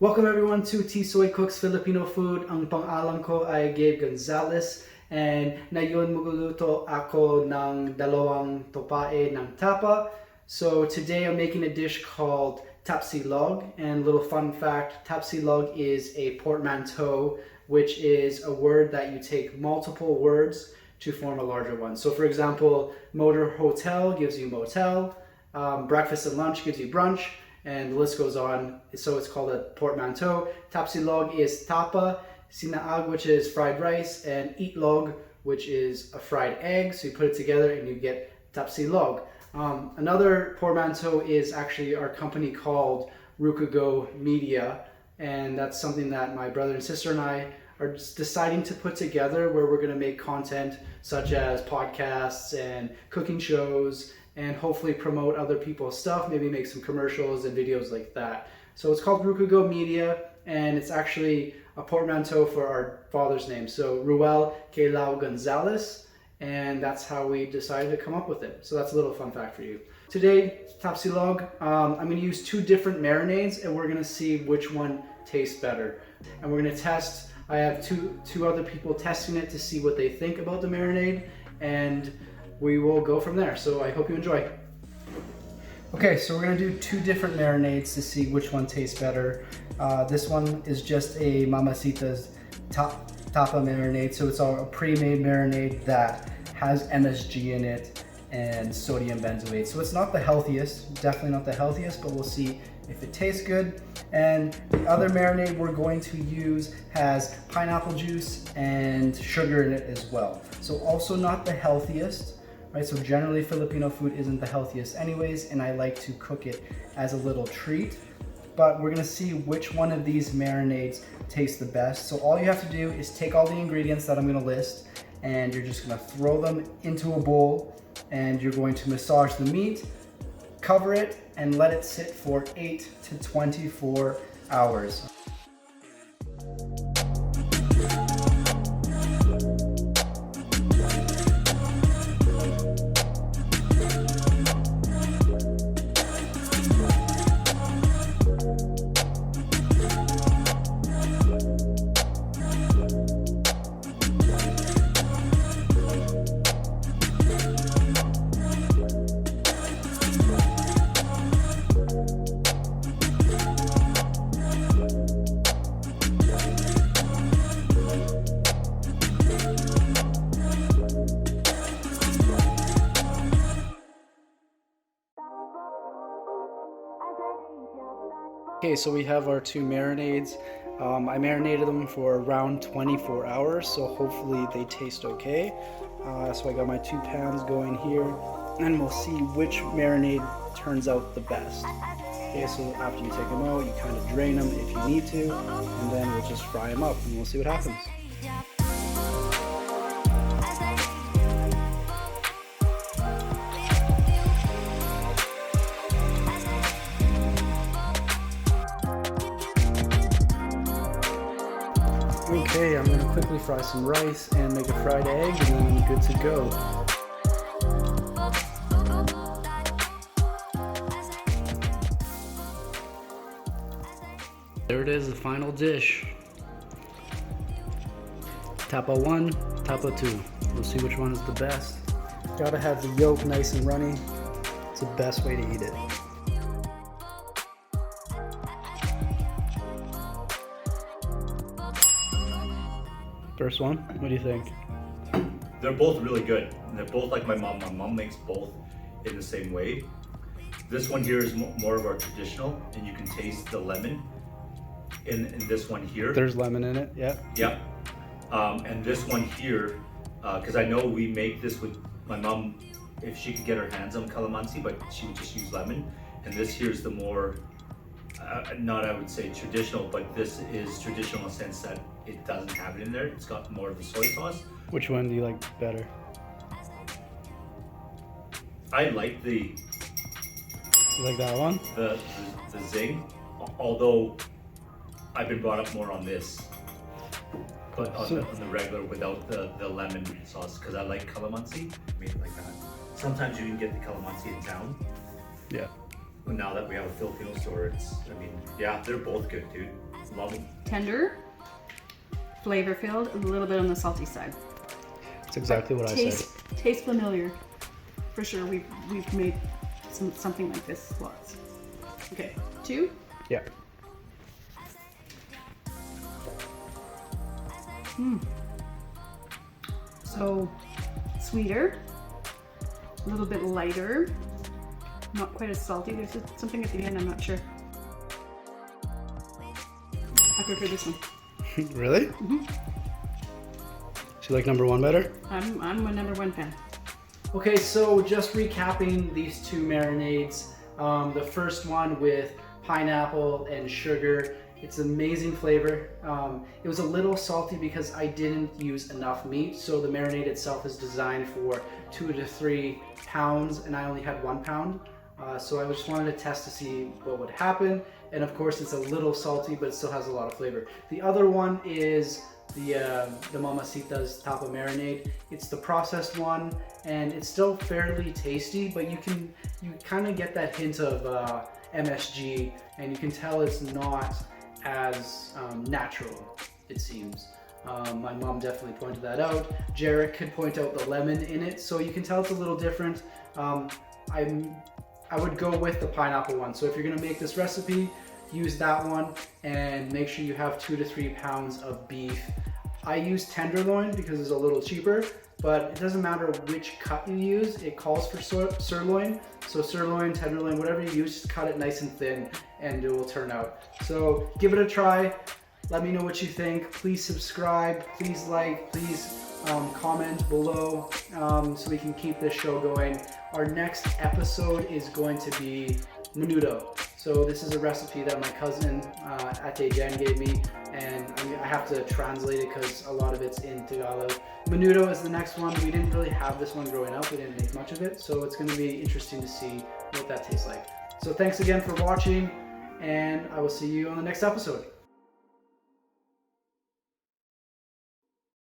Welcome everyone to Tisoy Cooks Filipino Food. Ang pangalan ko ay Gabe Gonzalez and ngayon magluluto ako ng dalawang topae ng tapa. So today I'm making a dish called TAPSILOG, and little fun fact, TAPSILOG is a portmanteau, which is a word that you take multiple words to form a larger one. So for example, motor hotel gives you motel, breakfast and lunch gives you brunch, and the list goes on. So it's called a portmanteau. Tapsilog is tapa, sinaag, which is fried rice, and itlog, which is a fried egg. So you put it together and you get tapsilog. Another portmanteau is actually our company called Rukago Media, and that's something that my brother and sister and I are deciding to put together, where we're going to make content such as podcasts and cooking shows, and hopefully promote other people's stuff, maybe make some commercials and videos like that. So it's called Rukago Media, and it's actually a portmanteau for our father's name. So Ruel Kelao Gonzalez, and that's how we decided to come up with it. So that's a little fun fact for you. Today, Tapsilog, I'm going to use two different marinades, and we're going to see which one tastes better. And we're going to test, I have two other people testing it to see what they think about the marinade, and we will go from there. So I hope you enjoy. Okay, so we're gonna do two different marinades to see which one tastes better. This one is just a Mamacita's Tapa marinade. So it's a pre-made marinade that has MSG in it and sodium benzoate. So it's not the healthiest, definitely not the healthiest, but we'll see if it tastes good. And the other marinade we're going to use has pineapple juice and sugar in it as well. So also not the healthiest. Right, so generally Filipino food isn't the healthiest anyways, and I like to cook it as a little treat. But we're gonna see which one of these marinades tastes the best. So all you have to do is take all the ingredients that I'm gonna list, and you're just gonna throw them into a bowl, and you're going to massage the meat, cover it, and let it sit for 8 to 24 hours. Okay, so we have our two marinades. I marinated them for around 24 hours, so hopefully they taste okay. So I got my two pans going here, and we'll see which marinade turns out the best. Okay, so after you take them out, you kind of drain them if you need to, and then we'll just fry them up, and we'll see what happens. Okay, I'm going to quickly fry some rice and make a fried egg, and then I'm good to go. There it is, the final dish. Tapa 1, Tapa 2. We'll see which one is the best. Gotta have the yolk nice and runny. It's the best way to eat it. First one, what do you think? They're both really good. They're both like my mom. My mom makes both in the same way. This one here is more of our traditional, and you can taste the lemon in this one here. There's lemon in it, yeah. Yeah. And this one here, because I know we make this with my mom, if she could get her hands on calamansi, but she would just use lemon. And this here is the more, not I would say traditional, but this is traditional in the sense that it doesn't have it in there. It's got more of the soy sauce. Which one do you like better? I like the... You like that one? The zing, although I've been brought up more on this, but on the regular without the lemon sauce, because I like calamansi, made it like that. Sometimes you can get the calamansi in town. Yeah. But now that we have a Filipino store, I mean, yeah, they're both good, dude. Lovely. Tender, flavor-filled, a little bit on the salty side. That's exactly what I said. Tastes familiar. For sure, we've made something like this lots. Okay, 2. Yeah. So sweeter, a little bit lighter, not quite as salty. There's something at the end, I'm not sure. I prefer this one. Really? Mm-hmm. So you like number 1 better? I'm a number 1 fan. Okay, so just recapping these 2 marinades. The first one with pineapple and sugar. It's amazing flavor. It was a little salty because I didn't use enough meat, so the marinade itself is designed for 2 to 3 pounds, and I only had 1 pound. So I just wanted to test to see what would happen, and of course it's a little salty, but it still has a lot of flavor. The other one is the Mamacita's Tapa marinade. It's the processed one, and it's still fairly tasty, but you kind of get that hint of MSG, and you can tell it's not as natural, it seems. My mom definitely pointed that out. Jarek could point out the lemon in it, so you can tell it's a little different. I would go with the pineapple one. So if you're gonna make this recipe, use that one, and make sure you have 2 to 3 pounds of beef. I use tenderloin because it's a little cheaper, but it doesn't matter which cut you use. It calls for sirloin. So sirloin, tenderloin, whatever you use, just cut it nice and thin and it will turn out. So give it a try. Let me know what you think. Please subscribe, please like, please comment below so we can keep this show going. Our next episode is going to be menudo. So this is a recipe that my cousin Ate Jen gave me, and I have to translate it because a lot of it's in Tagalog. Menudo is the next one. We didn't really have this one growing up. We didn't make much of it, so it's going to be interesting to see what that tastes like. So thanks again for watching, and I will see you on the next episode.